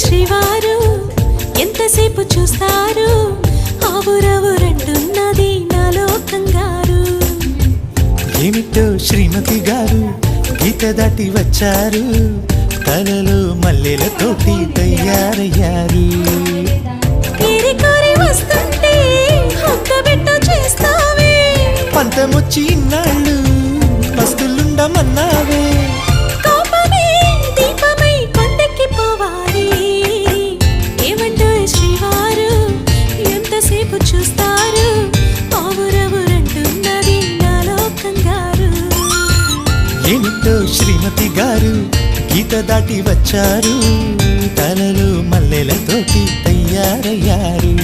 శ్రీవారు ఎంతసేపు చూస్తారు ఆవురవురంటున్నది నాలో కంగారు. ఏమిటో శ్రీమతి గారు గీత దాటి వచ్చారు, తలలో మల్లెలతోటి తయారయ్యారు. వస్తుంటే హొక్కబెట్టు చేస్తావే, పంతమొచ్చి ఇన్నాళ్ళు పస్తులుండమన్నావే. కోపమే దీపమై కొండెక్కి పోవాలి. ఏమంటో శ్రీవారు ఎంతసేపు చూస్తారు ఆవురవురంటున్నది నాలో కంగారు. ఏమిటో శ్రీమతి గారు గీత దాటి వచ్చారు, తలలో మల్లెలతోటి తయారయ్యారు.